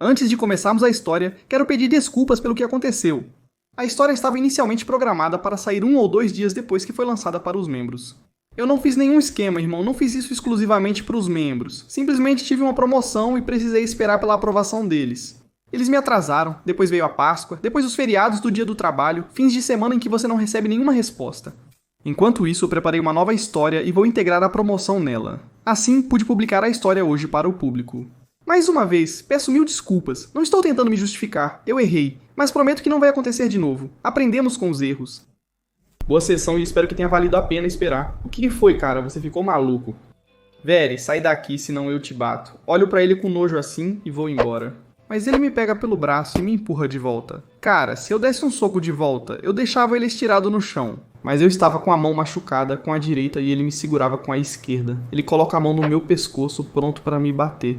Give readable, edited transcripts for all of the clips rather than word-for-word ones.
Antes de começarmos a história, quero pedir desculpas pelo que aconteceu. A história estava inicialmente programada para sair 1 ou 2 dias depois que foi lançada para os membros. Eu não fiz nenhum esquema, irmão, não fiz isso exclusivamente para os membros. Simplesmente tive uma promoção e precisei esperar pela aprovação deles. Eles me atrasaram, depois veio a Páscoa, depois os feriados do dia do trabalho, fins de semana em que você não recebe nenhuma resposta. Enquanto isso, eu preparei uma nova história e vou integrar a promoção nela. Assim, pude publicar a história hoje para o público. Mais uma vez, peço mil desculpas. Não estou tentando me justificar, eu errei, mas prometo que não vai acontecer de novo. Aprendemos com os erros. Boa sessão e espero que tenha valido a pena esperar. O que foi, cara? Você ficou maluco. Vere, sai daqui, senão eu te bato. Olho pra ele com nojo assim e vou embora. Mas ele me pega pelo braço e me empurra de volta. Cara, se eu desse um soco de volta, eu deixava ele estirado no chão. Mas eu estava com a mão machucada com a direita e ele me segurava com a esquerda. Ele coloca a mão no meu pescoço, pronto para me bater.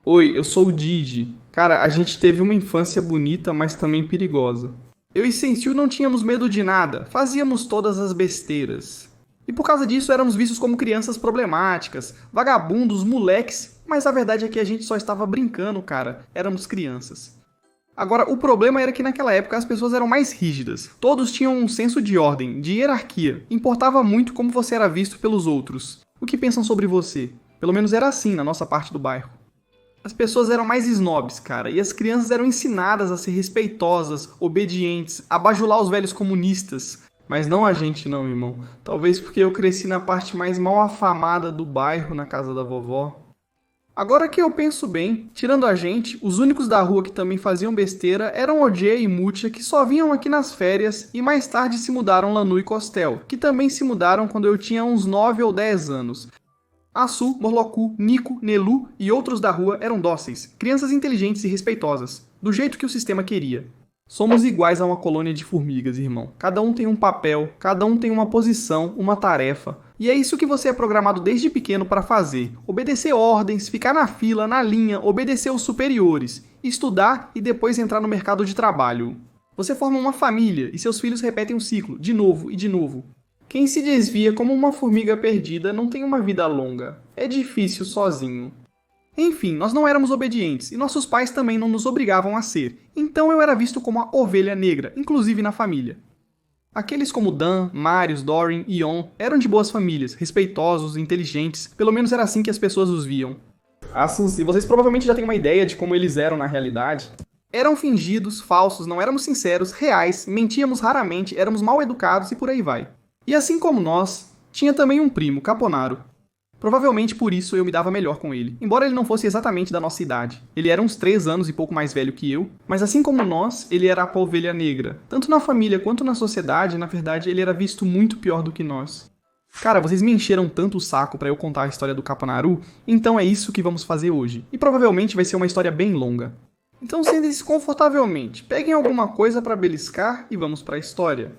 Oi, eu sou o Didi. Cara, a gente teve uma infância bonita, mas também perigosa. Eu e Sentiu não tínhamos medo de nada, fazíamos todas as besteiras. E por causa disso éramos vistos como crianças problemáticas, vagabundos, moleques, mas a verdade é que a gente só estava brincando, cara, éramos crianças. Agora, o problema era que naquela época as pessoas eram mais rígidas, todos tinham um senso de ordem, de hierarquia, importava muito como você era visto pelos outros, o que pensam sobre você, pelo menos era assim na nossa parte do bairro. As pessoas eram mais snobs, cara, e as crianças eram ensinadas a ser respeitosas, obedientes, a bajular os velhos comunistas. Mas não a gente não, irmão. Talvez porque eu cresci na parte mais mal afamada do bairro, na casa da vovó. Agora que eu penso bem, tirando a gente, os únicos da rua que também faziam besteira eram Ojê e Mutia, que só vinham aqui nas férias, e mais tarde se mudaram Lanu e Costel, que também se mudaram quando eu tinha uns 9 ou 10 anos. Assu, Morloku, Nico, Nelu e outros da rua eram dóceis, crianças inteligentes e respeitosas, do jeito que o sistema queria. Somos iguais a uma colônia de formigas, irmão. Cada um tem um papel, cada um tem uma posição, uma tarefa. E é isso que você é programado desde pequeno para fazer. Obedecer ordens, ficar na fila, na linha, obedecer os superiores, estudar e depois entrar no mercado de trabalho. Você forma uma família e seus filhos repetem o ciclo, de novo e de novo. Quem se desvia como uma formiga perdida não tem uma vida longa. É difícil sozinho. Enfim, nós não éramos obedientes e nossos pais também não nos obrigavam a ser. Então eu era visto como a ovelha negra, inclusive na família. Aqueles como Dan, Marius, Dorin e Ion eram de boas famílias, respeitosos, inteligentes, pelo menos era assim que as pessoas os viam. E vocês provavelmente já têm uma ideia de como eles eram na realidade. Eram fingidos, falsos, não éramos sinceros, reais, mentíamos raramente, éramos mal educados e por aí vai. E assim como nós, tinha também um primo, Caponaro. Provavelmente por isso eu me dava melhor com ele, embora ele não fosse exatamente da nossa idade. Ele era uns 3 anos e pouco mais velho que eu, mas assim como nós, ele era a ovelha negra. Tanto na família quanto na sociedade, na verdade, ele era visto muito pior do que nós. Cara, vocês me encheram tanto o saco pra eu contar a história do Caponaru, então é isso que vamos fazer hoje. E provavelmente vai ser uma história bem longa. Então sentem-se confortavelmente, peguem alguma coisa pra beliscar e vamos pra história.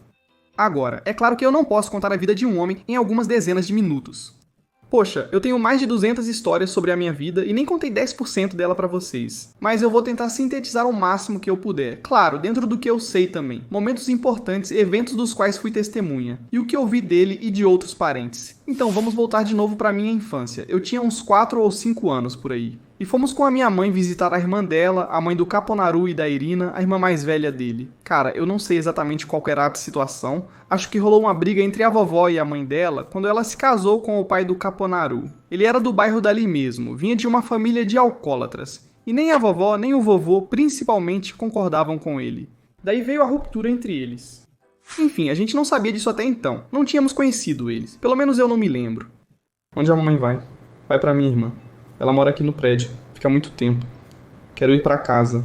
Agora, é claro que eu não posso contar a vida de um homem em algumas dezenas de minutos. Poxa, eu tenho mais de 200 histórias sobre a minha vida e nem contei 10% dela pra vocês. Mas eu vou tentar sintetizar o máximo que eu puder. Claro, dentro do que eu sei também. Momentos importantes, eventos dos quais fui testemunha. E o que eu vi dele e de outros parentes. Então vamos voltar de novo pra minha infância. Eu tinha uns 4 ou 5 anos por aí. E fomos com a minha mãe visitar a irmã dela, a mãe do Caponaru e da Irina, a irmã mais velha dele. Cara, eu não sei exatamente qual era a situação. Acho que rolou uma briga entre a vovó e a mãe dela quando ela se casou com o pai do Caponaru. Ele era do bairro dali mesmo, vinha de uma família de alcoólatras. E nem a vovó nem o vovô, principalmente, concordavam com ele. Daí veio a ruptura entre eles. Enfim, a gente não sabia disso até então. Não tínhamos conhecido eles. Pelo menos eu não me lembro. Onde a mamãe vai? Vai pra minha irmã. Ela mora aqui no prédio. Fica muito tempo. Quero ir pra casa.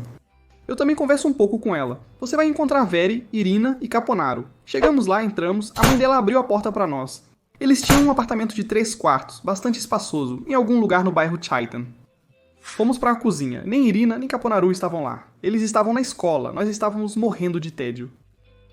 Eu também converso um pouco com ela. Você vai encontrar Vere, Irina e Caponaro. Chegamos lá, entramos, a mãe dela abriu a porta pra nós. Eles tinham um apartamento de 3 quartos, bastante espaçoso, em algum lugar no bairro Chaitan. Fomos pra cozinha. Nem Irina nem Caponaru estavam lá. Eles estavam na escola, nós estávamos morrendo de tédio.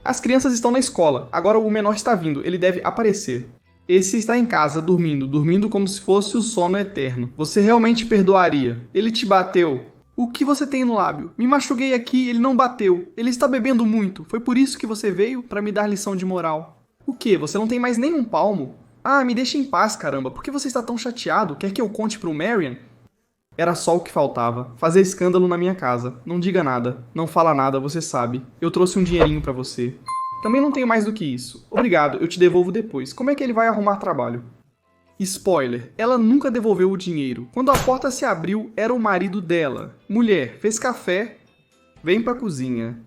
As crianças estão na escola, agora o menor está vindo, ele deve aparecer. Esse está em casa, dormindo como se fosse o sono eterno. Você realmente perdoaria? Ele te bateu? O que você tem no lábio? Me machuquei aqui, ele não bateu. Ele está bebendo muito. Foi por isso que você veio? Para me dar lição de moral. O quê? Você não tem mais nem um palmo? Ah, me deixa em paz, caramba. Por que você está tão chateado? Quer que eu conte pro Marian? Era só o que faltava. Fazer escândalo na minha casa. Não diga nada. Não fala nada, você sabe. Eu trouxe um dinheirinho pra você. Também não tenho mais do que isso. Obrigado, eu te devolvo depois. Como é que ele vai arrumar trabalho? Spoiler, ela nunca devolveu o dinheiro. Quando a porta se abriu, era o marido dela. Mulher, fez café? Vem pra cozinha.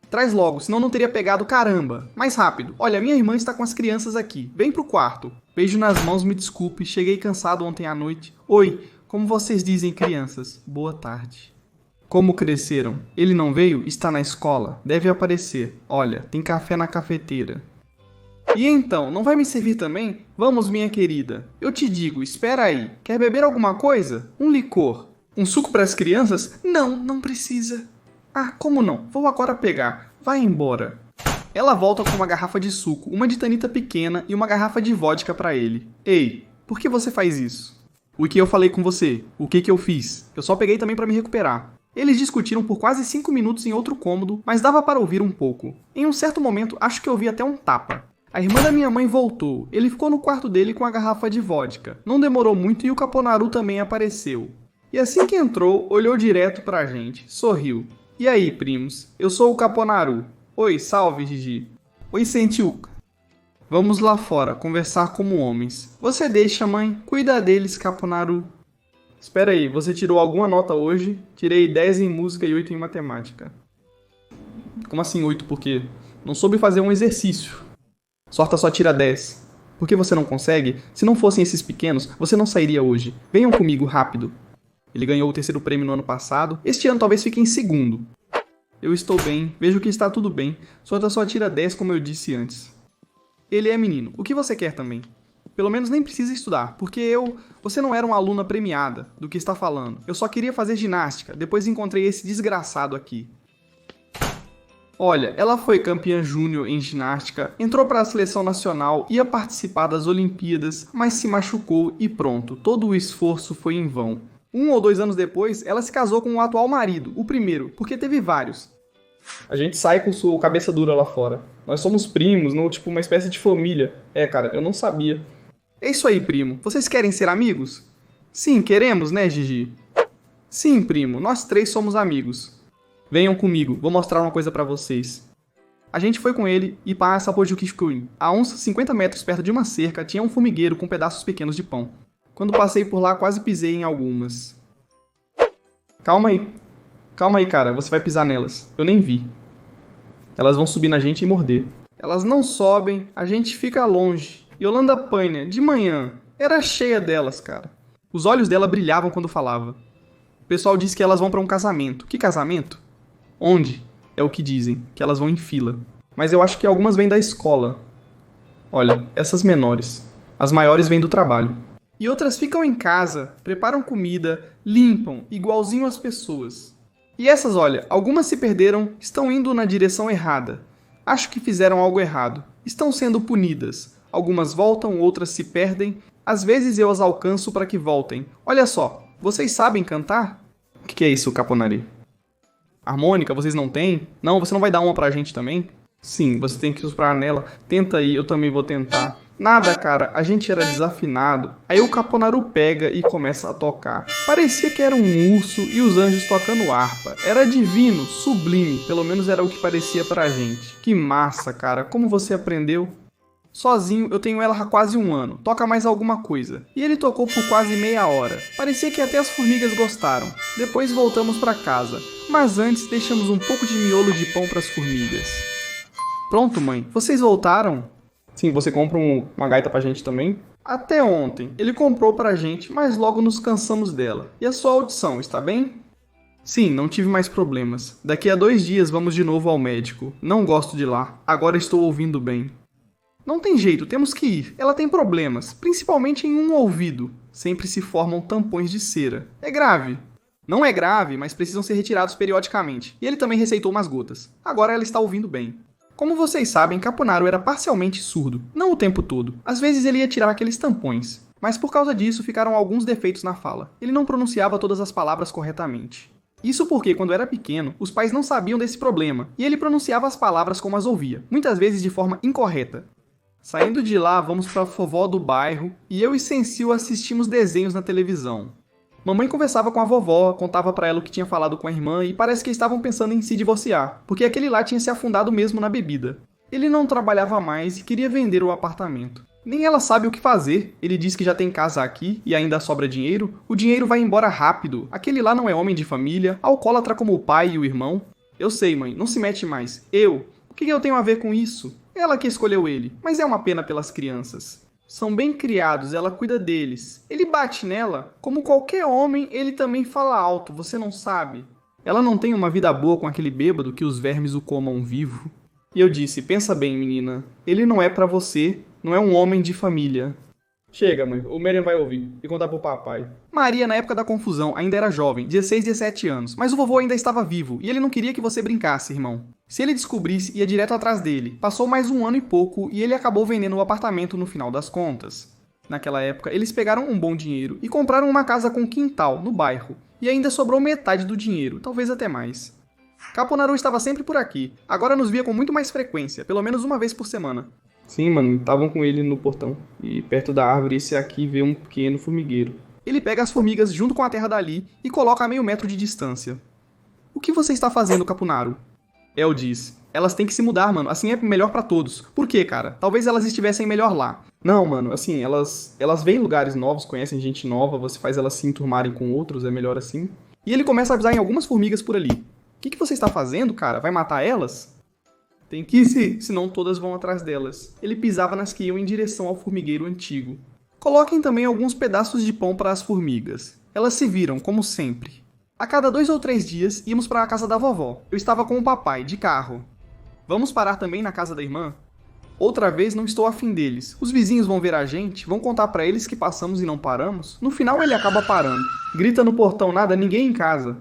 Traz logo, senão não teria pegado, caramba. Mais rápido. Olha, minha irmã está com as crianças aqui. Vem pro quarto. Beijo nas mãos, me desculpe. Cheguei cansado ontem à noite. Oi, como vocês dizem, crianças? Boa tarde. Como cresceram? Ele não veio? Está na escola. Deve aparecer. Olha, tem café na cafeteira. E então, não vai me servir também? Vamos, minha querida. Eu te digo, espera aí. Quer beber alguma coisa? Um licor. Um suco para as crianças? Não, não precisa. Ah, como não? Vou agora pegar. Vai embora. Ela volta com uma garrafa de suco, uma de tanita pequena e uma garrafa de vodka para ele. Ei, por que você faz isso? O que eu falei com você? O que eu fiz? Eu só peguei também para me recuperar. Eles discutiram por quase 5 minutos em outro cômodo, mas dava para ouvir um pouco. Em um certo momento, acho que ouvi até um tapa. A irmã da minha mãe voltou. Ele ficou no quarto dele com a garrafa de vodka. Não demorou muito e o Caponaru também apareceu. E assim que entrou, olhou direto pra gente, sorriu. E aí, primos? Eu sou o Caponaru. Oi, salve, Gigi. Oi, Sentiuca. Vamos lá fora, conversar como homens. Você deixa, mãe? Cuida deles, Caponaru. Espera aí, você tirou alguma nota hoje? Tirei 10 em música e 8 em matemática. Como assim 8? Por quê? Não soube fazer um exercício. Sorta só tira 10. Por que você não consegue? Se não fossem esses pequenos, você não sairia hoje. Venham comigo, rápido. Ele ganhou o 3º prêmio no ano passado. Este ano talvez fique em 2º. Eu estou bem, vejo que está tudo bem. Sorta só tira 10 como eu disse antes. Ele é menino. O que você quer também? Pelo menos nem precisa estudar, porque você não era uma aluna premiada do que está falando. Eu só queria fazer ginástica, depois encontrei esse desgraçado aqui. Olha, ela foi campeã júnior em ginástica, entrou para a seleção nacional, ia participar das Olimpíadas, mas se machucou e pronto, todo o esforço foi em vão. 1 ou 2 anos depois, ela se casou com o atual marido, o primeiro, porque teve vários. A gente sai com sua cabeça dura lá fora. Nós somos primos, tipo uma espécie de família. É, cara, eu não sabia. É isso aí, primo. Vocês querem ser amigos? Sim, queremos, né, Gigi? Sim, primo, nós 3 somos amigos. Venham comigo, vou mostrar uma coisa pra vocês. A gente foi com ele e passa por Jukiskuin. A uns 50 metros perto de uma cerca tinha um formigueiro com pedaços pequenos de pão. Quando passei por lá, quase pisei em algumas. Calma aí, cara, você vai pisar nelas. Eu nem vi. Elas vão subir na gente e morder. Elas não sobem, a gente fica longe. Yolanda apanha, de manhã. Era cheia delas, cara. Os olhos dela brilhavam quando falava. O pessoal diz que elas vão pra um casamento. Que casamento? Onde? É o que dizem, que elas vão em fila. Mas eu acho que algumas vêm da escola. Olha, essas menores. As maiores vêm do trabalho. E outras ficam em casa, preparam comida, limpam, igualzinho as pessoas. E essas, olha, algumas se perderam, estão indo na direção errada. Acho que fizeram algo errado. Estão sendo punidas. Algumas voltam, outras se perdem. Às vezes eu as alcanço para que voltem. Olha só, vocês sabem cantar? O que é isso, Caponari? Harmônica, vocês não têm? Não, você não vai dar uma pra gente também? Sim, você tem que soprar nela. Tenta aí, eu também vou tentar. Nada, cara, a gente era desafinado. Aí o Caponaru pega e começa a tocar. Parecia que era um urso e os anjos tocando harpa. Era divino, sublime, pelo menos era o que parecia pra gente. Que massa, cara, como você aprendeu? Sozinho, eu tenho ela há quase 1 ano. Toca mais alguma coisa. E ele tocou por quase meia hora. Parecia que até as formigas gostaram. Depois voltamos pra casa. Mas antes, deixamos um pouco de miolo de pão pras formigas. Pronto, mãe. Vocês voltaram? Sim, você compra uma gaita pra gente também? Até ontem. Ele comprou pra gente, mas logo nos cansamos dela. E a sua audição, está bem? Sim, não tive mais problemas. Daqui a 2 dias vamos de novo ao médico. Não gosto de lá. Agora estou ouvindo bem. Não tem jeito, temos que ir. Ela tem problemas, principalmente em um ouvido. Sempre se formam tampões de cera. É grave. Não é grave, mas precisam ser retirados periodicamente. E ele também receitou umas gotas. Agora ela está ouvindo bem. Como vocês sabem, Caponaro era parcialmente surdo. Não o tempo todo. Às vezes ele ia tirar aqueles tampões. Mas por causa disso ficaram alguns defeitos na fala. Ele não pronunciava todas as palavras corretamente. Isso porque, quando era pequeno, os pais não sabiam desse problema. E ele pronunciava as palavras como as ouvia. Muitas vezes de forma incorreta. Saindo de lá, vamos pra vovó do bairro e eu e Sensil assistimos desenhos na televisão. Mamãe conversava com a vovó, contava pra ela o que tinha falado com a irmã e parece que estavam pensando em se divorciar, porque aquele lá tinha se afundado mesmo na bebida. Ele não trabalhava mais e queria vender o apartamento. Nem ela sabe o que fazer. Ele diz que já tem casa aqui e ainda sobra dinheiro. O dinheiro vai embora rápido. Aquele lá não é homem de família, alcoólatra como o pai e o irmão. Eu sei, mãe, não se mete mais. O que eu tenho a ver com isso? Ela que escolheu ele, mas é uma pena pelas crianças. São bem criados, ela cuida deles. Ele bate nela. Como qualquer homem, ele também fala alto, você não sabe. Ela não tem uma vida boa com aquele bêbado que os vermes o comam vivo. E eu disse, pensa bem, menina. Ele não é pra você, não é um homem de família. Chega, mãe, o Merian vai ouvir e contar pro papai. Maria, na época da confusão, ainda era jovem, 16, 17 anos, mas o vovô ainda estava vivo e ele não queria que você brincasse, irmão. Se ele descobrisse, ia direto atrás dele. Passou mais um ano e pouco e ele acabou vendendo o apartamento no final das contas. Naquela época, eles pegaram um bom dinheiro e compraram uma casa com quintal, no bairro. E ainda sobrou metade do dinheiro, talvez até mais. Caponaru estava sempre por aqui, agora nos via com muito mais frequência, pelo menos uma vez por semana. Sim, mano, estavam com ele no portão. E perto da árvore, esse aqui vê um pequeno formigueiro. Ele pega as formigas junto com a terra dali e coloca a meio metro de distância. O que você está fazendo, Capunaru? El diz. Elas têm que se mudar, mano. Assim é melhor pra todos. Por quê, cara? Talvez elas estivessem melhor lá. Não, mano, assim, elas veem lugares novos, conhecem gente nova, você faz elas se enturmarem com outros, é melhor assim. E ele começa a pisar em algumas formigas por ali. O que você está fazendo, cara? Vai matar elas? Tem que ir, senão todas vão atrás delas. Ele pisava nas que iam em direção ao formigueiro antigo. Coloquem também alguns pedaços de pão para as formigas. Elas se viram, como sempre. A cada 2 ou 3 dias, íamos para a casa da vovó. Eu estava com o papai, de carro. Vamos parar também na casa da irmã? Outra vez não estou afim deles. Os vizinhos vão ver a gente, vão contar para eles que passamos e não paramos. No final ele acaba parando. Grita no portão nada, ninguém em casa.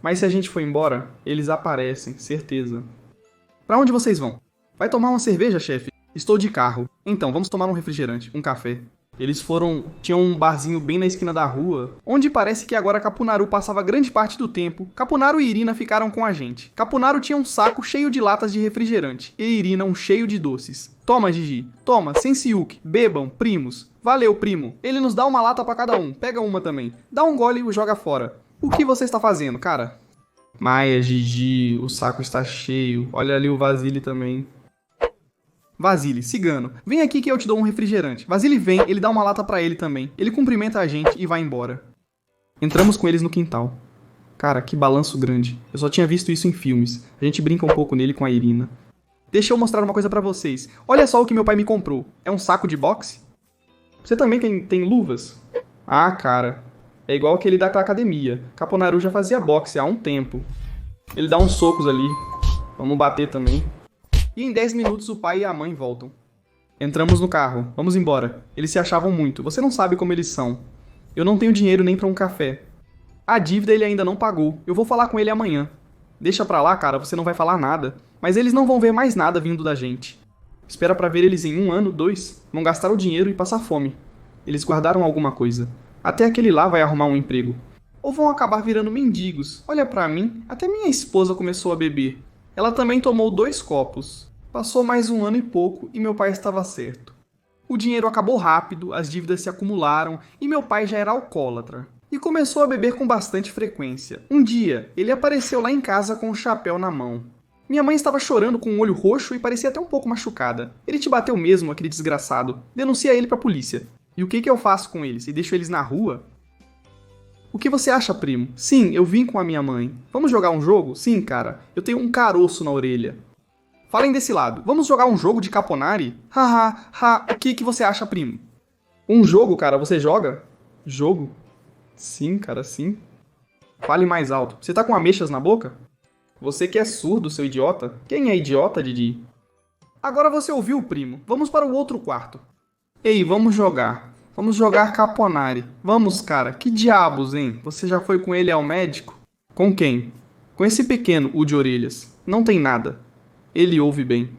Mas se a gente for embora, eles aparecem, certeza. Pra onde vocês vão? Vai tomar uma cerveja, chefe? Estou de carro. Então, vamos tomar um refrigerante, um café. Eles tinham um barzinho bem na esquina da rua, onde parece que agora Capunaru passava grande parte do tempo. Capunaru e Irina ficaram com a gente. Capunaru tinha um saco cheio de latas de refrigerante, e Irina um cheio de doces. Toma, Gigi. Toma, Sensiuk. Bebam, primos. Valeu, primo. Ele nos dá uma lata pra cada um. Pega uma também. Dá um gole e joga fora. O que você está fazendo, cara? Maia, Gigi, o saco está cheio. Olha ali o Vasily também. Vasily, cigano, vem aqui que eu te dou um refrigerante. Vasily vem, ele dá uma lata pra ele também. Ele cumprimenta a gente e vai embora. Entramos com eles no quintal. Cara, que balanço grande. Eu só tinha visto isso em filmes. A gente brinca um pouco nele com a Irina. Deixa eu mostrar uma coisa pra vocês. Olha só o que meu pai me comprou. É um saco de boxe? Você também tem luvas? Ah, cara. É igual aquele da academia. Caponaru já fazia boxe há um tempo. Ele dá uns socos ali. Vamos bater também. E em 10 minutos o pai e a mãe voltam. Entramos no carro. Vamos embora. Eles se achavam muito. Você não sabe como eles são. Eu não tenho dinheiro nem pra um café. A dívida ele ainda não pagou. Eu vou falar com ele amanhã. Deixa pra lá, cara. Você não vai falar nada. Mas eles não vão ver mais nada vindo da gente. Espera pra ver eles em 1 ano, 2. Vão gastar o dinheiro e passar fome. Eles guardaram alguma coisa. Até aquele lá vai arrumar um emprego. Ou vão acabar virando mendigos. Olha pra mim, até minha esposa começou a beber. Ela também tomou 2 copos. Passou mais 1 ano e pouco e meu pai estava certo. O dinheiro acabou rápido, as dívidas se acumularam e meu pai já era alcoólatra. E começou a beber com bastante frequência. Um dia, ele apareceu lá em casa com um chapéu na mão. Minha mãe estava chorando com um olho roxo e parecia até um pouco machucada. Ele te bateu mesmo, aquele desgraçado. Denuncia ele pra polícia. E o que eu faço com eles? E deixo eles na rua? O que você acha, primo? Sim, eu vim com a minha mãe. Vamos jogar um jogo? Sim, cara. Eu tenho um caroço na orelha. Falem desse lado. Vamos jogar um jogo de Caponari? Haha, o que você acha, primo? Um jogo, cara, você joga? Jogo? Sim, cara, sim. Fale mais alto. Você tá com ameixas na boca? Você que é surdo, seu idiota. Quem é idiota, Didi? Agora você ouviu, primo. Vamos para o outro quarto. Ei, vamos jogar. Vamos jogar Caponari. Vamos, cara. Que diabos, hein? Você já foi com ele ao médico? Com quem? Com esse pequeno, o de orelhas. Não tem nada. Ele ouve bem.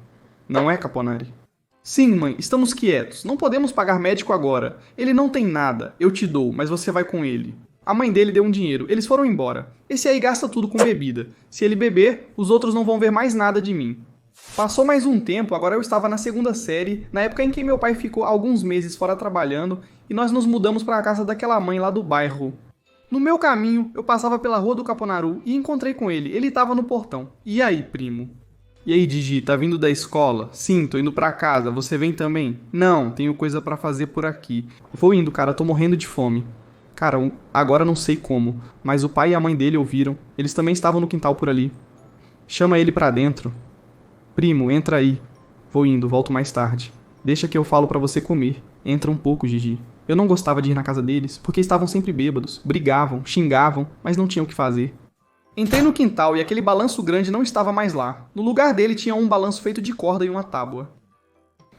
Não é, Caponari? Sim, mãe. Estamos quietos. Não podemos pagar médico agora. Ele não tem nada. Eu te dou, mas você vai com ele. A mãe dele deu um dinheiro. Eles foram embora. Esse aí gasta tudo com bebida. Se ele beber, os outros não vão ver mais nada de mim. Passou mais um tempo, agora eu estava na segunda série, na época em que meu pai ficou alguns meses fora trabalhando e nós nos mudamos para a casa daquela mãe lá do bairro. No meu caminho, eu passava pela rua do Caponaru e encontrei com ele. Ele estava no portão. E aí, primo? E aí, Didi, tá vindo da escola? Sim, tô indo pra casa. Você vem também? Não, tenho coisa pra fazer por aqui. Vou indo, cara, tô morrendo de fome. Cara, agora não sei como, mas o pai e a mãe dele ouviram. Eles também estavam no quintal por ali. Chama ele pra dentro. Primo, entra aí. Vou indo, volto mais tarde. Deixa que eu falo pra você comer. Entra um pouco, Gigi. Eu não gostava de ir na casa deles, porque estavam sempre bêbados, brigavam, xingavam, mas não tinham o que fazer. Entrei no quintal e aquele balanço grande não estava mais lá. No lugar dele tinha um balanço feito de corda e uma tábua.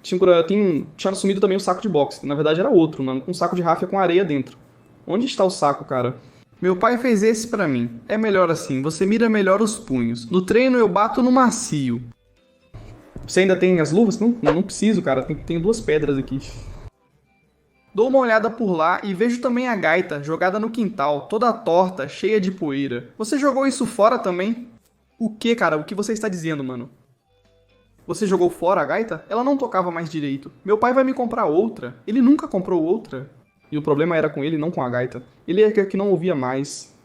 Tinha sumido também o saco de boxe, na verdade era outro, um saco de ráfia com areia dentro. Onde está o saco, cara? Meu pai fez esse pra mim. É melhor assim, você mira melhor os punhos. No treino eu bato no macio. Você ainda tem as luvas? Não preciso, cara, tem 2 pedras aqui. Dou uma olhada por lá e vejo também a gaita jogada no quintal, toda torta, cheia de poeira. Você jogou isso fora também? O que, cara? O que você está dizendo, mano? Você jogou fora a gaita? Ela não tocava mais direito. Meu pai vai me comprar outra. Ele nunca comprou outra. E o problema era com ele, não com a gaita. Ele é que não ouvia mais.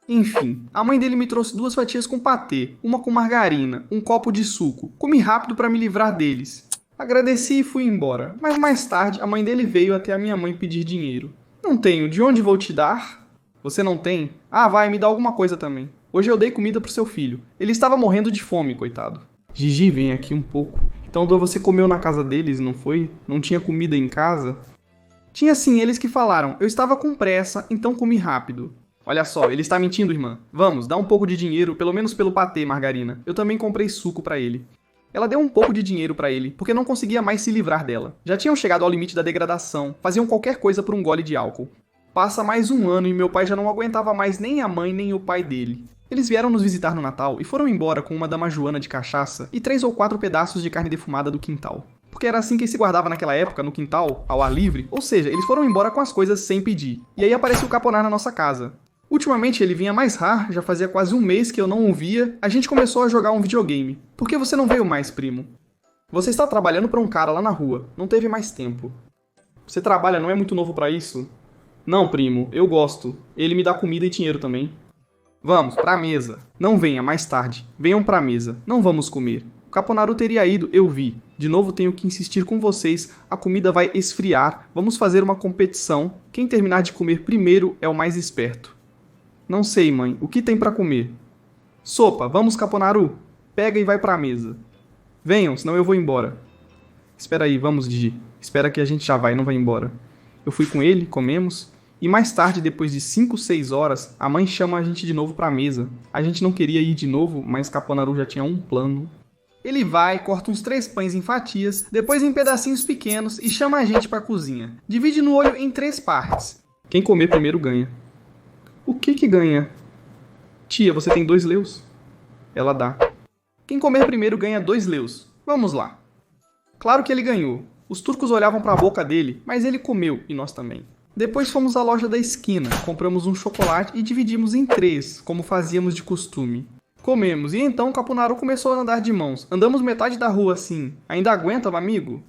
Enfim, a mãe dele me trouxe 2 fatias com patê, uma com margarina, um copo de suco. Comi rápido para me livrar deles. Agradeci e fui embora, mas mais tarde a mãe dele veio até a minha mãe pedir dinheiro. Não tenho, de onde vou te dar? Você não tem? Ah, vai, me dá alguma coisa também. Hoje eu dei comida pro seu filho. Ele estava morrendo de fome, coitado. Gigi, vem aqui um pouco. Então você comeu na casa deles, não foi? Não tinha comida em casa? Tinha sim, eles que falaram. Eu estava com pressa, então comi rápido. Olha só, ele está mentindo, irmã. Vamos, dá um pouco de dinheiro, pelo menos pelo patê, margarina. Eu também comprei suco pra ele. Ela deu um pouco de dinheiro pra ele, porque não conseguia mais se livrar dela. Já tinham chegado ao limite da degradação, faziam qualquer coisa por um gole de álcool. Passa mais um ano e meu pai já não aguentava mais nem a mãe nem o pai dele. Eles vieram nos visitar no Natal e foram embora com uma dama joana de cachaça e 3 ou 4 pedaços de carne defumada do quintal. Porque era assim que se guardava naquela época, no quintal, ao ar livre, ou seja, eles foram embora com as coisas sem pedir. E aí apareceu o Caponar na nossa casa. Ultimamente ele vinha mais raro, já fazia quase um mês que eu não o via, a gente começou a jogar um videogame. Por que você não veio mais, primo? Você está trabalhando para um cara lá na rua, não teve mais tempo. Você trabalha, não é muito novo para isso? Não, primo, eu gosto. Ele me dá comida e dinheiro também. Vamos, pra mesa. Não venha, mais tarde. Venham pra mesa, não vamos comer. O Caponaru teria ido, eu vi. De novo tenho que insistir com vocês, a comida vai esfriar, vamos fazer uma competição. Quem terminar de comer primeiro é o mais esperto. Não sei, mãe. O que tem pra comer? Sopa. Vamos, Caponaru. Pega e vai pra mesa. Venham, senão eu vou embora. Espera aí, vamos, Digi. Espera que a gente já vai, não vai embora. Eu fui com ele, comemos. E mais tarde, depois de 5, 6 horas, a mãe chama a gente de novo pra mesa. A gente não queria ir de novo, mas Caponaru já tinha um plano. Ele vai, corta uns 3 pães em fatias, depois em pedacinhos pequenos e chama a gente pra cozinha. Divide no olho em 3 partes. Quem comer primeiro ganha. O que ganha? Tia, você tem 2 leus? Ela dá. Quem comer primeiro ganha 2 leus. Vamos lá. Claro que ele ganhou. Os turcos olhavam para a boca dele, mas ele comeu, e nós também. Depois fomos à loja da esquina, compramos um chocolate e dividimos em 3, como fazíamos de costume. Comemos, e então o Caponaru começou a andar de mãos. Andamos metade da rua assim. Ainda aguenta, amigo?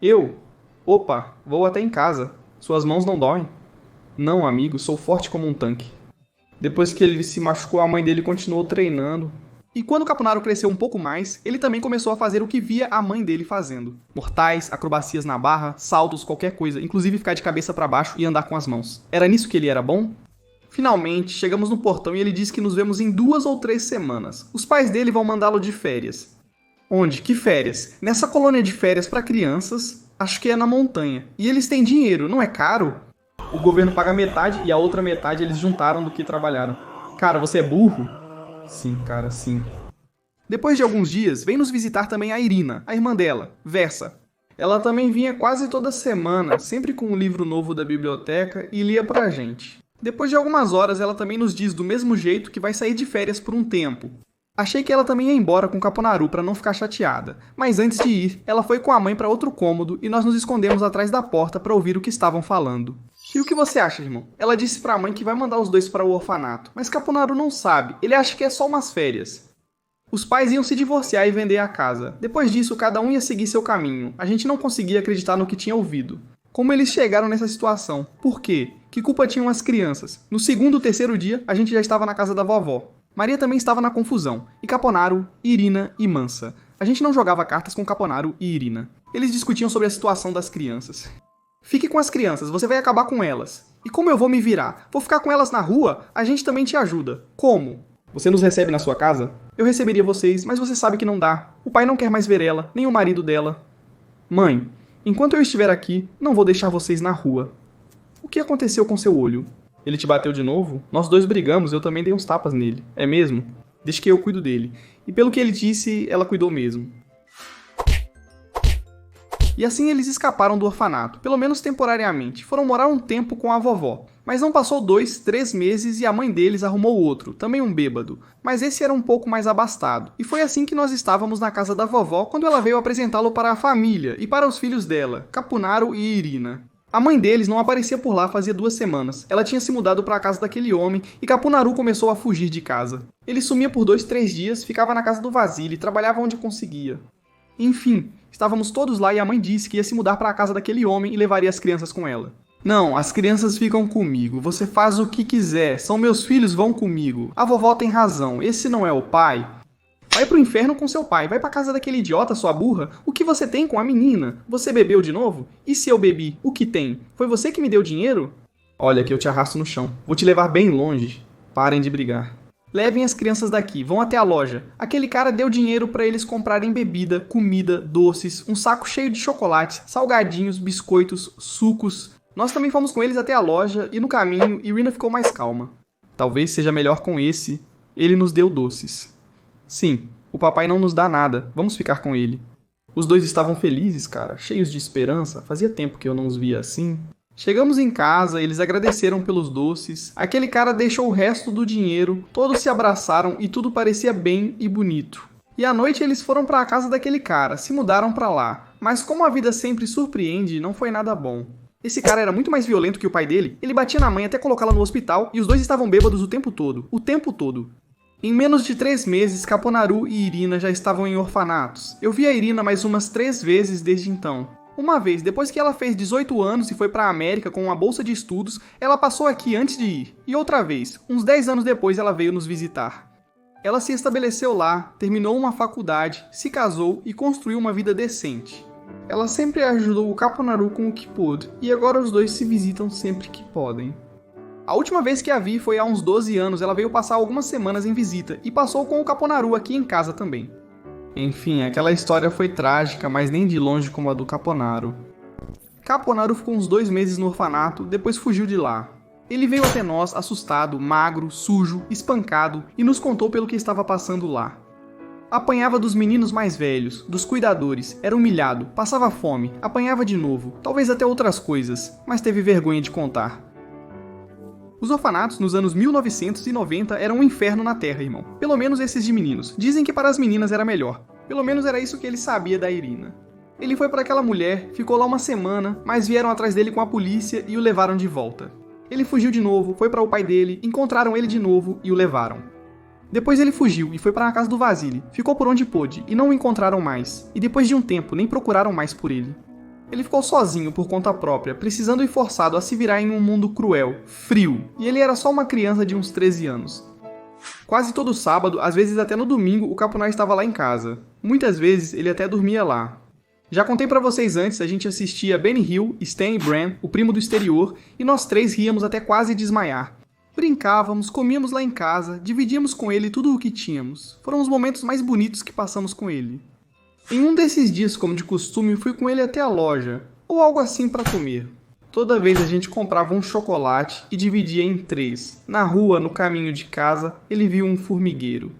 Eu? Opa, vou até em casa. Suas mãos não doem? Não, amigo, sou forte como um tanque. Depois que ele se machucou, a mãe dele continuou treinando. E quando o Caponaru cresceu um pouco mais, ele também começou a fazer o que via a mãe dele fazendo. Mortais, acrobacias na barra, saltos, qualquer coisa, inclusive ficar de cabeça para baixo e andar com as mãos. Era nisso que ele era bom? Finalmente, chegamos no portão e ele disse que nos vemos em 2 ou 3 semanas. Os pais dele vão mandá-lo de férias. Onde? Que férias? Nessa colônia de férias para crianças, acho que é na montanha. E eles têm dinheiro, não é caro? O governo paga metade e a outra metade eles juntaram do que trabalharam. Cara, você é burro? Sim, cara, sim. Depois de alguns dias, vem nos visitar também a Irina, a irmã dela, Versa. Ela também vinha quase toda semana, sempre com um livro novo da biblioteca e lia pra gente. Depois de algumas horas, ela também nos diz do mesmo jeito que vai sair de férias por um tempo. Achei que ela também ia embora com o Caponaru pra não ficar chateada, mas antes de ir, ela foi com a mãe pra outro cômodo e nós nos escondemos atrás da porta pra ouvir o que estavam falando. E o que você acha, irmão? Ela disse pra mãe que vai mandar os 2 para o orfanato, mas Caponaru não sabe, ele acha que é só umas férias. Os pais iam se divorciar e vender a casa. Depois disso, cada um ia seguir seu caminho. A gente não conseguia acreditar no que tinha ouvido. Como eles chegaram nessa situação? Por quê? Que culpa tinham as crianças? No segundo ou terceiro dia, a gente já estava na casa da vovó. Maria também estava na confusão. E Caponaro, Irina e Mansa. A gente não jogava cartas com Caponaro e Irina. Eles discutiam sobre a situação das crianças. Fique com as crianças, você vai acabar com elas. E como eu vou me virar? Vou ficar com elas na rua? A gente também te ajuda. Como? Você nos recebe na sua casa? Eu receberia vocês, mas você sabe que não dá. O pai não quer mais ver ela, nem o marido dela. Mãe, enquanto eu estiver aqui, não vou deixar vocês na rua. O que aconteceu com seu olho? Ele te bateu de novo? Nós dois brigamos, eu também dei uns tapas nele. É mesmo? Deixa que eu cuido dele. E pelo que ele disse, ela cuidou mesmo. E assim eles escaparam do orfanato, pelo menos temporariamente. Foram morar um tempo com a vovó. Mas não passou 2, 3 meses e a mãe deles arrumou outro, também um bêbado. Mas esse era um pouco mais abastado. E foi assim que nós estávamos na casa da vovó quando ela veio apresentá-lo para a família e para os filhos dela, Caponaro e Irina. A mãe deles não aparecia por lá fazia 2 semanas. Ela tinha se mudado para a casa daquele homem e Caponaro começou a fugir de casa. Ele sumia por 2, 3 dias, ficava na casa do Vasily e trabalhava onde conseguia. Enfim, estávamos todos lá e a mãe disse que ia se mudar para a casa daquele homem e levaria as crianças com ela. Não, as crianças ficam comigo, você faz o que quiser, são meus filhos, vão comigo. A vovó tem razão, esse não é o pai. Vai pro inferno com seu pai, vai pra casa daquele idiota, sua burra. O que você tem com a menina? Você bebeu de novo? E se eu bebi, o que tem? Foi você que me deu dinheiro? Olha que eu te arrasto no chão, vou te levar bem longe. Parem de brigar. Levem as crianças daqui, vão até a loja. Aquele cara deu dinheiro para eles comprarem bebida, comida, doces, um saco cheio de chocolates, salgadinhos, biscoitos, sucos. Nós também fomos com eles até a loja e no caminho Irina ficou mais calma. Talvez seja melhor com esse. Ele nos deu doces. Sim, o papai não nos dá nada, vamos ficar com ele. Os dois estavam felizes, cara, cheios de esperança. Fazia tempo que eu não os via assim. Chegamos em casa, eles agradeceram pelos doces, aquele cara deixou o resto do dinheiro, todos se abraçaram e tudo parecia bem e bonito. E à noite eles foram para a casa daquele cara, se mudaram para lá. Mas como a vida sempre surpreende, não foi nada bom. Esse cara era muito mais violento que o pai dele, ele batia na mãe até colocá-la no hospital e os dois estavam bêbados o tempo todo. Em menos de 3 meses, Caponaro e Irina já estavam em orfanatos. Eu vi a Irina mais umas 3 vezes desde então. Uma vez, depois que ela fez 18 anos e foi para a América com uma bolsa de estudos, ela passou aqui antes de ir. E outra vez, uns 10 anos depois ela veio nos visitar. Ela se estabeleceu lá, terminou uma faculdade, se casou e construiu uma vida decente. Ela sempre ajudou o Caponaro com o que pôde, e agora os dois se visitam sempre que podem. A última vez que a vi foi há uns 12 anos, ela veio passar algumas semanas em visita, e passou com o Caponaro aqui em casa também. Enfim, aquela história foi trágica, mas nem de longe como a do Caponaro. Caponaro ficou uns 2 meses no orfanato, depois fugiu de lá. Ele veio até nós, assustado, magro, sujo, espancado, e nos contou pelo que estava passando lá. Apanhava dos meninos mais velhos, dos cuidadores, era humilhado, passava fome, apanhava de novo, talvez até outras coisas, mas teve vergonha de contar. Os orfanatos nos anos 1990 eram um inferno na Terra, irmão. Pelo menos esses de meninos. Dizem que para as meninas era melhor. Pelo menos era isso que ele sabia da Irina. Ele foi para aquela mulher, ficou lá uma semana, mas vieram atrás dele com a polícia e o levaram de volta. Ele fugiu de novo, foi para o pai dele, encontraram ele de novo e o levaram. Depois ele fugiu e foi para a casa do Vasily, ficou por onde pôde e não o encontraram mais. E depois de um tempo nem procuraram mais por ele. Ele ficou sozinho por conta própria, precisando e forçado a se virar em um mundo cruel, frio, e ele era só uma criança de uns 13 anos. Quase todo sábado, às vezes até no domingo, o Caponaro estava lá em casa. Muitas vezes ele até dormia lá. Já contei pra vocês antes, a gente assistia Benny Hill, Stan e Bran, o primo do exterior, e nós 3 ríamos até quase desmaiar. Brincávamos, comíamos lá em casa, dividíamos com ele tudo o que tínhamos. Foram os momentos mais bonitos que passamos com ele. Em um desses dias, como de costume, fui com ele até a loja, ou algo assim para comer. Toda vez a gente comprava um chocolate e dividia em 3. Na rua, no caminho de casa, ele viu um formigueiro.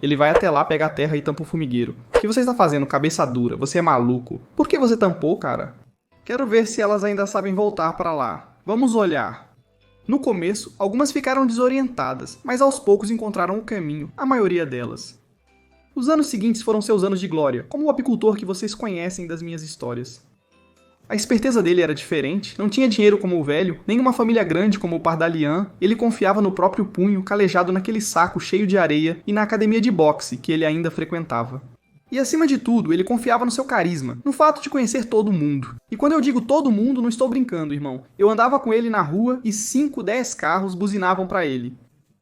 Ele vai até lá, pega a terra e tampa o formigueiro. O que você está fazendo, cabeça dura? Você é maluco. Por que você tampou, cara? Quero ver se elas ainda sabem voltar para lá. Vamos olhar. No começo, algumas ficaram desorientadas, mas aos poucos encontraram o caminho, a maioria delas. Os anos seguintes foram seus anos de glória, como o apicultor que vocês conhecem das minhas histórias. A esperteza dele era diferente, não tinha dinheiro como o velho, nem uma família grande como o Pardalian, ele confiava no próprio punho, calejado naquele saco cheio de areia e na academia de boxe que ele ainda frequentava. E acima de tudo, ele confiava no seu carisma, no fato de conhecer todo mundo. E quando eu digo todo mundo, não estou brincando, irmão. Eu andava com ele na rua e 5, 10 carros buzinavam pra ele.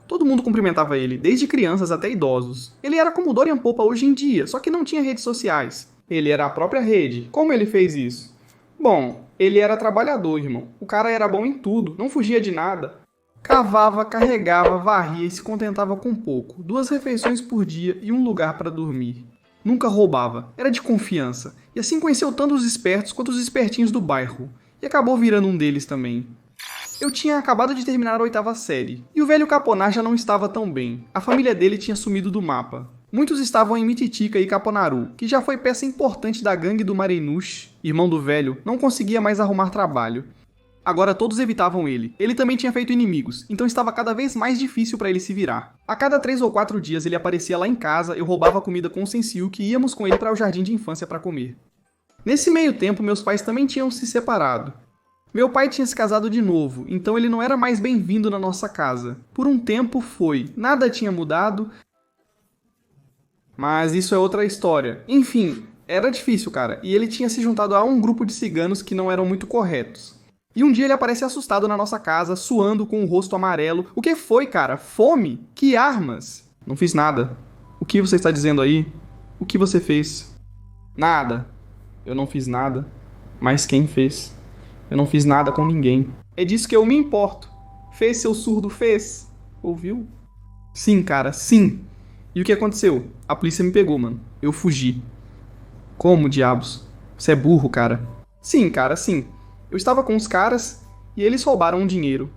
Todo mundo cumprimentava ele, desde crianças até idosos. Ele era como o Dorian Popa hoje em dia, só que não tinha redes sociais. Ele era a própria rede. Como ele fez isso? Bom, ele era trabalhador, irmão. O cara era bom em tudo, não fugia de nada. Cavava, carregava, varria e se contentava com pouco. 2 refeições por dia e um lugar para dormir. Nunca roubava, era de confiança. E assim conheceu tanto os espertos quanto os espertinhos do bairro. E acabou virando um deles também. Eu tinha acabado de terminar a 8ª série. E o velho Caponar já não estava tão bem. A família dele tinha sumido do mapa. Muitos estavam em Mititica e Caponaru, que já foi peça importante da gangue do Mareinush, irmão do velho, não conseguia mais arrumar trabalho. Agora todos evitavam ele. Ele também tinha feito inimigos, então estava cada vez mais difícil para ele se virar. A cada 3 ou 4 dias ele aparecia lá em casa, eu roubava comida com o Sensiu e íamos com ele para o jardim de infância para comer. Nesse meio tempo, meus pais também tinham se separado. Meu pai tinha se casado de novo, então ele não era mais bem-vindo na nossa casa. Por um tempo foi, nada tinha mudado, mas isso é outra história. Enfim, era difícil, cara, e ele tinha se juntado a um grupo de ciganos que não eram muito corretos. E um dia ele aparece assustado na nossa casa, suando com o rosto amarelo. O que foi, cara? Fome? Que armas? Não fiz nada. O que você está dizendo aí? O que você fez? Nada. Eu não fiz nada. Mas quem fez? Eu não fiz nada com ninguém. É disso que eu me importo. Fez, seu surdo, fez. Ouviu? Sim, cara, sim. E o que aconteceu? A polícia me pegou, mano. Eu fugi. Como, diabos? Você é burro, cara. Sim, cara, sim. Eu estava com os caras e eles roubaram um dinheiro.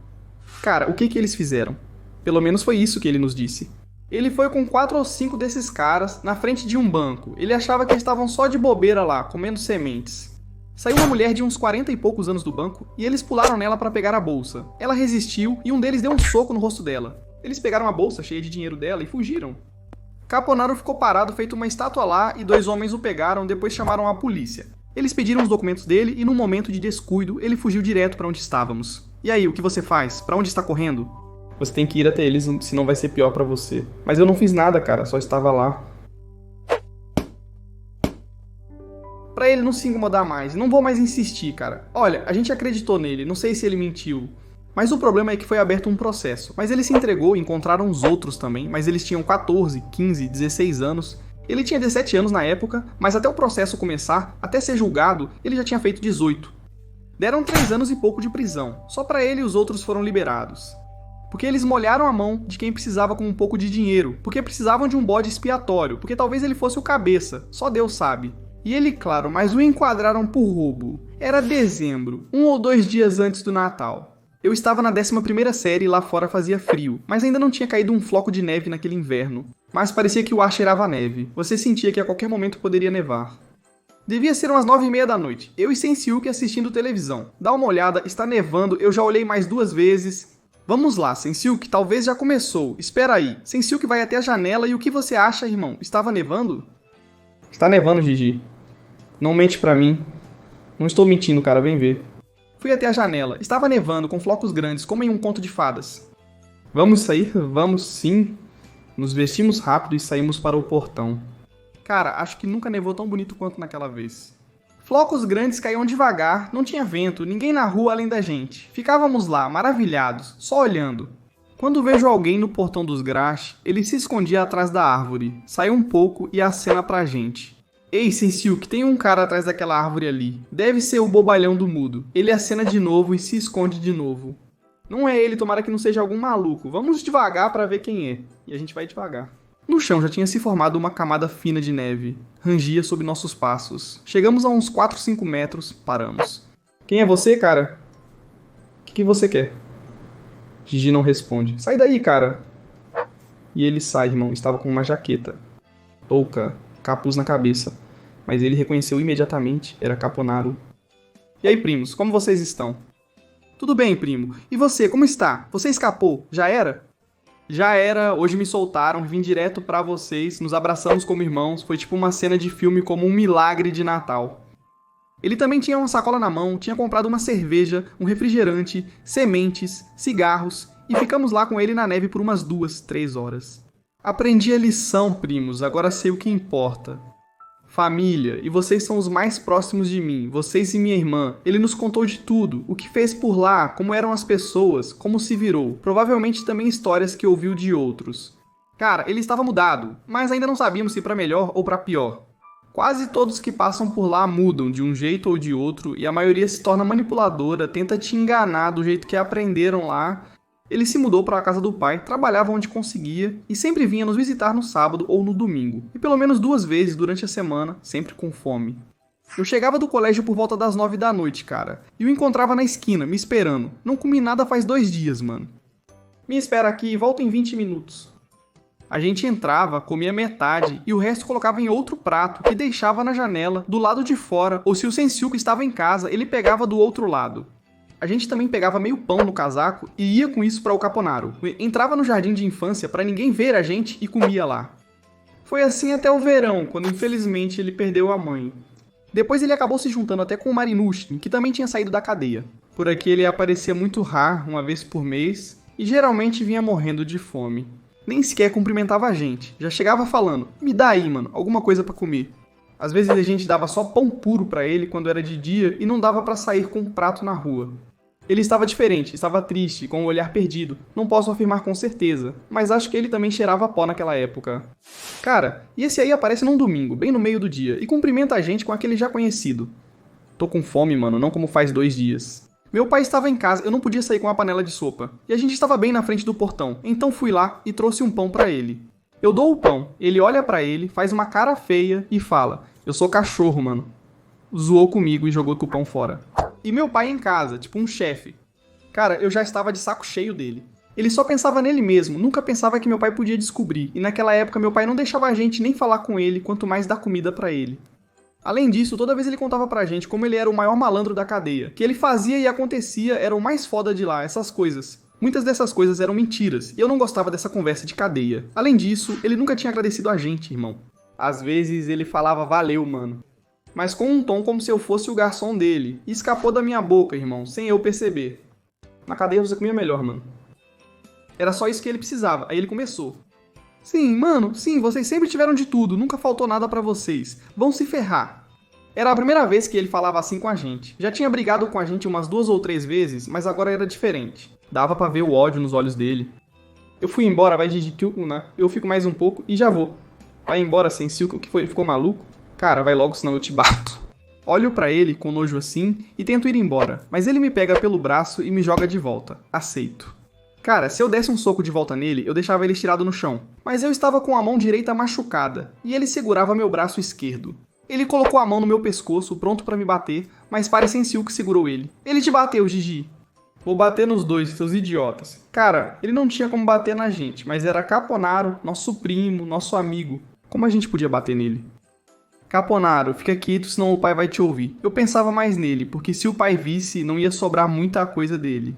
Cara, o que eles fizeram? Pelo menos foi isso que ele nos disse. Ele foi com 4 ou 5 desses caras na frente de um banco. Ele achava que estavam só de bobeira lá, comendo sementes. Saiu uma mulher de uns 40 e poucos anos do banco e eles pularam nela para pegar a bolsa. Ela resistiu e um deles deu um soco no rosto dela. Eles pegaram a bolsa cheia de dinheiro dela e fugiram. Caponaro ficou parado feito uma estátua lá e 2 homens o pegaram, depois chamaram a polícia. Eles pediram os documentos dele e num momento de descuido, ele fugiu direto para onde estávamos. E aí, o que você faz? Para onde está correndo? Você tem que ir até eles, senão vai ser pior para você. Mas eu não fiz nada, cara, só estava lá. Pra ele não se incomodar mais, não vou mais insistir, cara. Olha, a gente acreditou nele, não sei se ele mentiu. Mas o problema é que foi aberto um processo. Mas ele se entregou e encontraram os outros também, mas eles tinham 14, 15, 16 anos. Ele tinha 17 anos na época, mas até o processo começar, até ser julgado, ele já tinha feito 18. Deram 3 anos e pouco de prisão. Só pra ele e os outros foram liberados. Porque eles molharam a mão de quem precisava com um pouco de dinheiro. Porque precisavam de um bode expiatório. Porque talvez ele fosse o cabeça. Só Deus sabe. E ele, claro, mas o enquadraram por roubo. Era dezembro, 1 ou 2 dias antes do Natal. Eu estava na 11ª série e lá fora fazia frio, mas ainda não tinha caído um floco de neve naquele inverno. Mas parecia que o ar cheirava a neve. Você sentia que a qualquer momento poderia nevar. Devia ser umas 9h30 da noite. Eu e Sensiuk assistindo televisão. Dá uma olhada, está nevando, eu já olhei mais 2 vezes. Vamos lá, Sensiuk, talvez já começou. Espera aí. Sensiuk vai até a janela e o que você acha, irmão? Estava nevando? Está nevando, Gigi. Não mente pra mim. Não estou mentindo, cara, vem ver. Fui até a janela. Estava nevando, com flocos grandes, como em um conto de fadas. Vamos sair? Vamos sim. Nos vestimos rápido e saímos para o portão. Cara, acho que nunca nevou tão bonito quanto naquela vez. Flocos grandes caíam devagar, não tinha vento, ninguém na rua além da gente. Ficávamos lá, maravilhados, só olhando. Quando vejo alguém no portão dos Grash, ele se escondia atrás da árvore. Saiu um pouco e acena pra gente. Ei, Sensiuk, tem um cara atrás daquela árvore ali. Deve ser o bobalhão do mudo. Ele acena de novo e se esconde de novo. Não é ele, tomara que não seja algum maluco. Vamos devagar pra ver quem é. E a gente vai devagar. No chão já tinha se formado uma camada fina de neve. Rangia sob nossos passos. Chegamos a uns 4, 5 metros, paramos. Quem é você, cara? O que você quer? Gigi não responde. Sai daí, cara. E ele sai, irmão. Estava com uma jaqueta. Touca. Capuz na cabeça, mas ele reconheceu imediatamente, era Caponaro. E aí, primos, como vocês estão? Tudo bem, primo. E você, como está? Você escapou? Já era? Já era, hoje me soltaram, vim direto pra vocês, nos abraçamos como irmãos, foi tipo uma cena de filme como um milagre de Natal. Ele também tinha uma sacola na mão, tinha comprado uma cerveja, um refrigerante, sementes, cigarros, e ficamos lá com ele na neve por umas 2, 3 horas. Aprendi a lição, primos, agora sei o que importa. Família, e vocês são os mais próximos de mim, vocês e minha irmã. Ele nos contou de tudo, o que fez por lá, como eram as pessoas, como se virou. Provavelmente também histórias que ouviu de outros. Cara, ele estava mudado, mas ainda não sabíamos se para melhor ou para pior. Quase todos que passam por lá mudam de um jeito ou de outro, e a maioria se torna manipuladora, tenta te enganar do jeito que aprenderam lá. Ele se mudou para a casa do pai, trabalhava onde conseguia e sempre vinha nos visitar no sábado ou no domingo, e pelo menos 2 vezes durante a semana, sempre com fome. Eu chegava do colégio por volta das 9 da noite, cara, e o encontrava na esquina, me esperando. Não comi nada faz 2 dias, mano. Me espera aqui e volta em 20 minutos. A gente entrava, comia metade e o resto colocava em outro prato que deixava na janela, do lado de fora, ou se o Sensiuco estava em casa, ele pegava do outro lado. A gente também pegava meio pão no casaco e ia com isso para o Caponaro. Entrava no jardim de infância para ninguém ver a gente e comia lá. Foi assim até o verão, quando infelizmente ele perdeu a mãe. Depois ele acabou se juntando até com o Marinushkin, que também tinha saído da cadeia. Por aqui ele aparecia muito raro, uma vez por mês, e geralmente vinha morrendo de fome. Nem sequer cumprimentava a gente, já chegava falando, me dá aí, mano, alguma coisa pra comer. Às vezes a gente dava só pão puro pra ele quando era de dia e não dava pra sair com um prato na rua. Ele estava diferente, estava triste, com o olhar perdido. Não posso afirmar com certeza, mas acho que ele também cheirava pó naquela época. Cara, e esse aí aparece num domingo, bem no meio do dia, e cumprimenta a gente com aquele já conhecido. Tô com fome, mano, não como faz 2 dias. Meu pai estava em casa, eu não podia sair com a panela de sopa. E a gente estava bem na frente do portão, então fui lá e trouxe um pão pra ele. Eu dou o pão, ele olha pra ele, faz uma cara feia e fala, eu sou cachorro, mano. Zoou comigo e jogou o pão fora. E meu pai em casa, tipo um chefe. Cara, eu já estava de saco cheio dele. Ele só pensava nele mesmo, nunca pensava que meu pai podia descobrir. E naquela época meu pai não deixava a gente nem falar com ele, quanto mais dar comida pra ele. Além disso, toda vez ele contava pra gente como ele era o maior malandro da cadeia. Que ele fazia e acontecia era o mais foda de lá, essas coisas. Muitas dessas coisas eram mentiras, e eu não gostava dessa conversa de cadeia. Além disso, ele nunca tinha agradecido a gente, irmão. Às vezes ele falava valeu, mano. Mas com um tom como se eu fosse o garçom dele. E escapou da minha boca, irmão, sem eu perceber. Na cadeia você comia melhor, mano. Era só isso que ele precisava, aí ele começou. Sim, mano, sim, vocês sempre tiveram de tudo, nunca faltou nada pra vocês. Vão se ferrar. Era a primeira vez que ele falava assim com a gente. Já tinha brigado com a gente umas 2 ou 3 vezes, mas agora era diferente. Dava pra ver o ódio nos olhos dele. Eu fui embora, vai de né? Eu fico mais um pouco e já vou. Vai embora, Sensiuco, o que foi? Ele ficou maluco? Cara, vai logo, senão eu te bato. Olho pra ele com nojo assim e tento ir embora, mas ele me pega pelo braço e me joga de volta. Aceito. Cara, se eu desse um soco de volta nele, eu deixava ele estirado no chão. Mas eu estava com a mão direita machucada e ele segurava meu braço esquerdo. Ele colocou a mão no meu pescoço, pronto pra me bater, mas Sensiuco segurou ele. Ele te bateu, Gigi. Vou bater nos dois, seus idiotas. Cara, ele não tinha como bater na gente, mas era Caponaro, nosso primo, nosso amigo. Como a gente podia bater nele? Caponaro, fica quieto, senão o pai vai te ouvir. Eu pensava mais nele, porque se o pai visse, não ia sobrar muita coisa dele.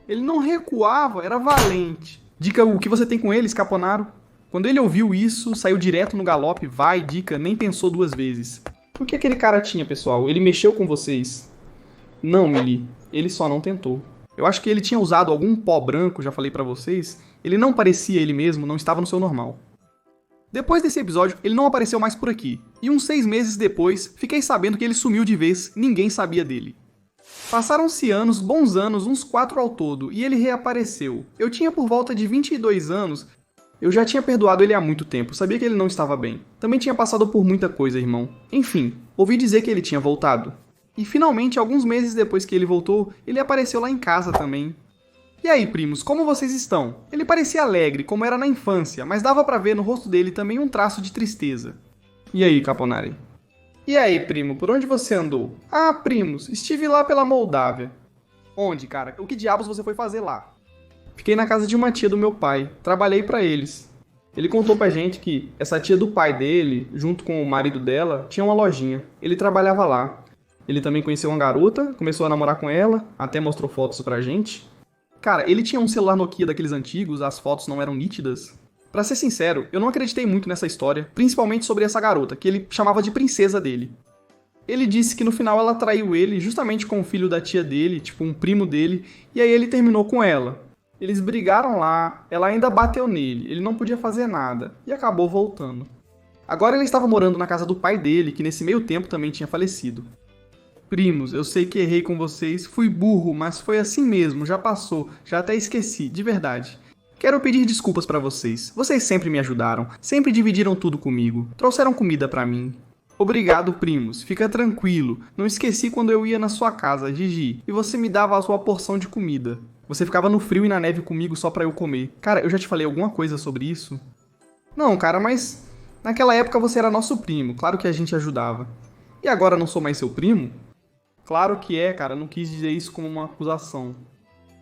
Ele não recuava, era valente. Dica, o que você tem com eles, Caponaro? Quando ele ouviu isso, saiu direto no galope, vai, dica, nem pensou 2 vezes. O que aquele cara tinha, pessoal? Ele mexeu com vocês? Não, Mili, ele só não tentou. Eu acho que ele tinha usado algum pó branco, já falei pra vocês. Ele não parecia ele mesmo, não estava no seu normal. Depois desse episódio, ele não apareceu mais por aqui. E uns 6 meses depois, fiquei sabendo que ele sumiu de vez, ninguém sabia dele. Passaram-se anos, bons anos, uns 4 ao todo, e ele reapareceu. Eu tinha por volta de 22 anos, eu já tinha perdoado ele há muito tempo, sabia que ele não estava bem. Também tinha passado por muita coisa, irmão. Enfim, ouvi dizer que ele tinha voltado. E finalmente, alguns meses depois que ele voltou, ele apareceu lá em casa também. E aí, primos, como vocês estão? Ele parecia alegre, como era na infância, mas dava pra ver no rosto dele também um traço de tristeza. E aí, Caponari? E aí, primo, por onde você andou? Ah, primos, estive lá pela Moldávia. Onde, cara? O que diabos você foi fazer lá? Fiquei na casa de uma tia do meu pai, trabalhei pra eles. Ele contou pra gente que essa tia do pai dele, junto com o marido dela, tinha uma lojinha. Ele trabalhava lá. Ele também conheceu uma garota, começou a namorar com ela, até mostrou fotos pra gente. Cara, ele tinha um celular Nokia daqueles antigos, as fotos não eram nítidas. Pra ser sincero, eu não acreditei muito nessa história, principalmente sobre essa garota, que ele chamava de princesa dele. Ele disse que no final ela traiu ele justamente com o filho da tia dele, tipo um primo dele, e aí ele terminou com ela. Eles brigaram lá, ela ainda bateu nele, ele não podia fazer nada, e acabou voltando. Agora ele estava morando na casa do pai dele, que nesse meio tempo também tinha falecido. Primos, eu sei que errei com vocês, fui burro, mas foi assim mesmo, já passou, já até esqueci, de verdade. Quero pedir desculpas pra vocês. Vocês sempre me ajudaram, sempre dividiram tudo comigo, trouxeram comida pra mim. Obrigado, primos, fica tranquilo, não esqueci quando eu ia na sua casa, Gigi, e você me dava a sua porção de comida. Você ficava no frio e na neve comigo só pra eu comer. Cara, eu já te falei alguma coisa sobre isso? Não, cara, mas naquela época você era nosso primo, claro que a gente ajudava. E agora não sou mais seu primo? Claro que é, cara, não quis dizer isso como uma acusação.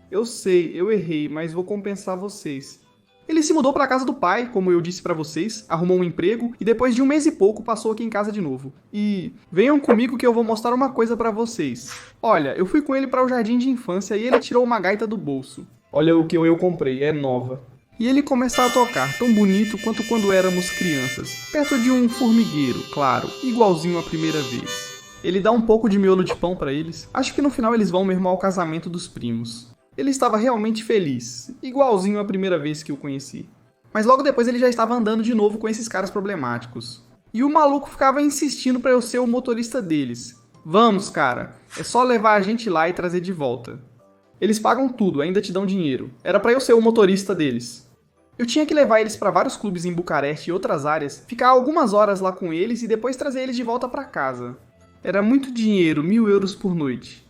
Eu sei, eu errei, mas vou compensar vocês. Ele se mudou pra casa do pai, como eu disse pra vocês, arrumou um emprego e depois de um mês e pouco passou aqui em casa de novo. E venham comigo que eu vou mostrar uma coisa pra vocês. Olha, eu fui com ele para o jardim de infância e ele tirou uma gaita do bolso. Olha o que eu comprei, é nova. E ele começou a tocar, tão bonito quanto quando éramos crianças. Perto de um formigueiro, claro, igualzinho à primeira vez. Ele dá um pouco de miolo de pão pra eles. Acho que no final eles vão mesmo ao casamento dos primos. Ele estava realmente feliz, igualzinho à primeira vez que o conheci. Mas logo depois ele já estava andando de novo com esses caras problemáticos. E o maluco ficava insistindo pra eu ser o motorista deles. Vamos, cara, é só levar a gente lá e trazer de volta. Eles pagam tudo, ainda te dão dinheiro. Era pra eu ser o motorista deles. Eu tinha que levar eles pra vários clubes em Bucareste e outras áreas, ficar algumas horas lá com eles e depois trazer eles de volta pra casa. Era muito dinheiro, 1.000 euros por noite.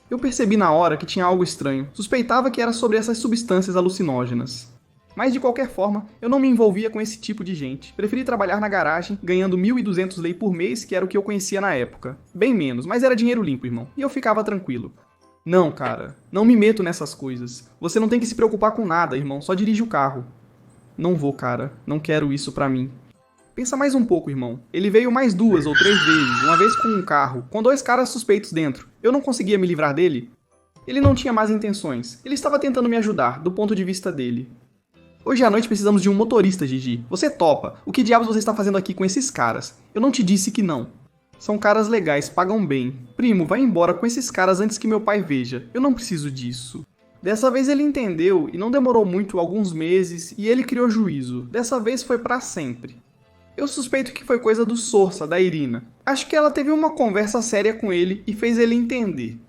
Eu percebi na hora que tinha algo estranho, suspeitava que era sobre essas substâncias alucinógenas. Mas de qualquer forma, eu não me envolvia com esse tipo de gente. Preferi trabalhar na garagem, ganhando 1.200 lei por mês, que era o que eu conhecia na época. Bem menos, mas era dinheiro limpo, irmão, e eu ficava tranquilo. Não, cara, não me meto nessas coisas. Você não tem que se preocupar com nada, irmão, só dirige o carro. Não vou, cara, não quero isso pra mim. Pensa mais um pouco, irmão. Ele veio mais 2 ou 3 vezes, uma vez com um carro, com 2 caras suspeitos dentro. Eu não conseguia me livrar dele? Ele não tinha más intenções. Ele estava tentando me ajudar, do ponto de vista dele. Hoje à noite precisamos de um motorista, Gigi. Você topa. O que diabos você está fazendo aqui com esses caras? Eu não te disse que não. São caras legais, pagam bem. Primo, vai embora com esses caras antes que meu pai veja. Eu não preciso disso. Dessa vez ele entendeu e não demorou muito, alguns meses, e ele criou juízo. Dessa vez foi pra sempre. Eu suspeito que foi coisa do Sorsa, da Irina. Acho que ela teve uma conversa séria com ele e fez ele entender.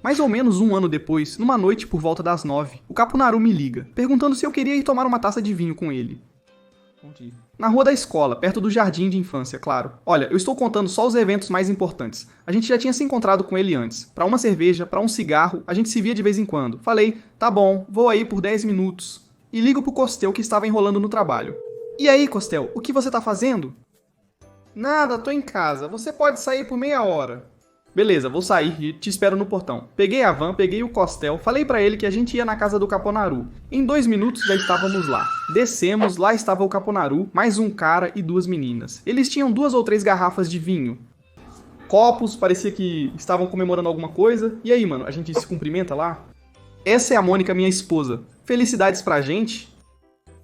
Mais ou menos um ano depois, numa noite por volta das 9, o Capunaru me liga, perguntando se eu queria ir tomar uma taça de vinho com ele. Na rua da escola, perto do jardim de infância, claro. Olha, eu estou contando só os eventos mais importantes. A gente já tinha se encontrado com ele antes. Pra uma cerveja, pra um cigarro, a gente se via de vez em quando. Falei, tá bom, vou aí por 10 minutos. E ligo pro Costel que estava enrolando no trabalho. E aí, Costel, o que você tá fazendo? Nada, tô em casa. Você pode sair por meia hora. Beleza, vou sair e te espero no portão. Peguei a van, peguei o Costel, falei pra ele que a gente ia na casa do Capunaru. Em 2 minutos já estávamos lá. Descemos, lá estava o Capunaru, mais um cara e 2 meninas. Eles tinham 2 ou 3 garrafas de vinho. Copos, parecia que estavam comemorando alguma coisa. E aí, mano, a gente se cumprimenta lá? Essa é a Mônica, minha esposa. Felicidades pra gente.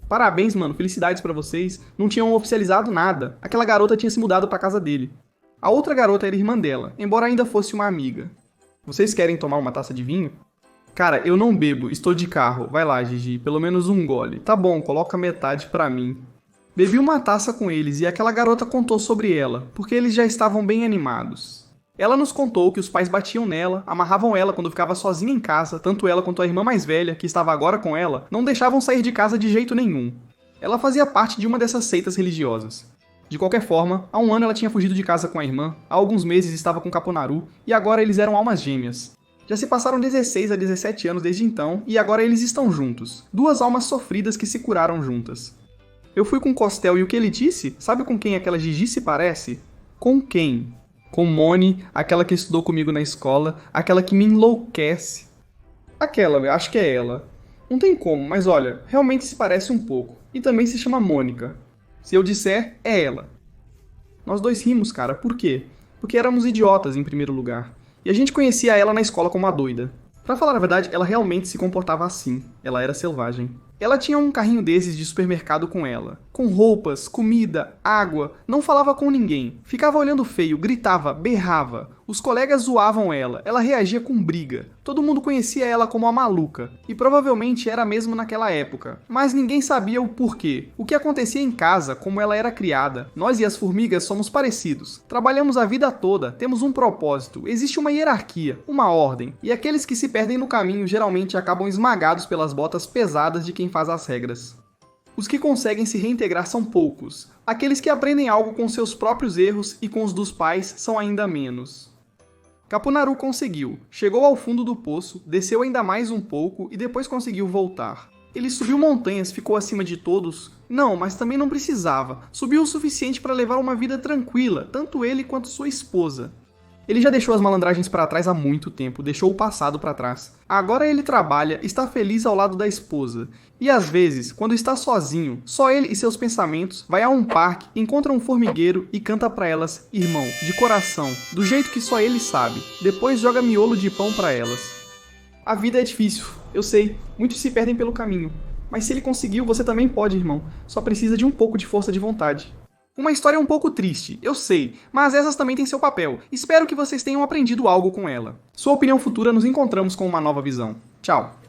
Parabéns, mano, felicidades pra vocês. Não tinham oficializado nada. Aquela garota tinha se mudado pra casa dele. A outra garota era irmã dela, embora ainda fosse uma amiga. Vocês querem tomar uma taça de vinho? Cara, eu não bebo, estou de carro. Vai lá, Gigi, pelo menos um gole. Tá bom, coloca metade pra mim. Bebi uma taça com eles e aquela garota contou sobre ela, porque eles já estavam bem animados. Ela nos contou que os pais batiam nela, amarravam ela quando ficava sozinha em casa, tanto ela quanto a irmã mais velha, que estava agora com ela, não deixavam sair de casa de jeito nenhum. Ela fazia parte de uma dessas seitas religiosas. De qualquer forma, há um ano ela tinha fugido de casa com a irmã, há alguns meses estava com Capunaru, e agora eles eram almas gêmeas. Já se passaram 16 a 17 anos desde então, e agora eles estão juntos. 2 almas sofridas que se curaram juntas. Eu fui com o Costel e o que ele disse? Sabe com quem aquela Gigi se parece? Com quem? Com Moni, aquela que estudou comigo na escola, aquela que me enlouquece. Aquela, eu acho que é ela. Não tem como, mas olha, realmente se parece um pouco. E também se chama Mônica. Se eu disser, é ela. Nós 2 rimos, cara. Por quê? Porque éramos idiotas, em primeiro lugar. E a gente conhecia ela na escola como uma doida. Pra falar a verdade, ela realmente se comportava assim. Ela era selvagem. Ela tinha um carrinho desses de supermercado com ela, com roupas, comida, água, não falava com ninguém, ficava olhando feio, gritava, berrava. Os colegas zoavam ela reagia com briga. Todo mundo conhecia ela como a maluca, e provavelmente era mesmo naquela época. Mas ninguém sabia o porquê, o que acontecia em casa, como ela era criada. Nós e as formigas somos parecidos. Trabalhamos a vida toda, temos um propósito, existe uma hierarquia, uma ordem, e aqueles que se perdem no caminho geralmente acabam esmagados pelas botas pesadas de quem faz as regras. Os que conseguem se reintegrar são poucos. Aqueles que aprendem algo com seus próprios erros e com os dos pais são ainda menos. Capunaru conseguiu. Chegou ao fundo do poço, desceu ainda mais um pouco e depois conseguiu voltar. Ele subiu montanhas, ficou acima de todos? Não, mas também não precisava. Subiu o suficiente para levar uma vida tranquila, tanto ele quanto sua esposa. Ele já deixou as malandragens para trás há muito tempo, deixou o passado para trás. Agora ele trabalha, está feliz ao lado da esposa. E às vezes, quando está sozinho, só ele e seus pensamentos, vai a um parque, encontra um formigueiro e canta para elas, irmão, de coração, do jeito que só ele sabe. Depois joga miolo de pão para elas. A vida é difícil, eu sei, muitos se perdem pelo caminho. Mas se ele conseguiu, você também pode, irmão. Só precisa de um pouco de força de vontade. Uma história um pouco triste, eu sei, mas essas também têm seu papel. Espero que vocês tenham aprendido algo com ela. Sua opinião futura, nos encontramos com uma nova visão. Tchau!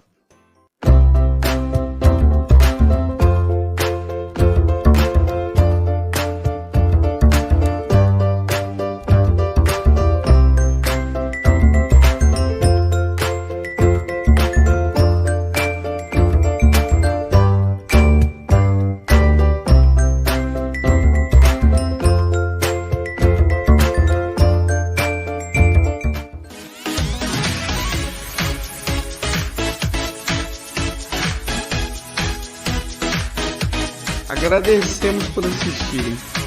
Agradecemos por assistirem.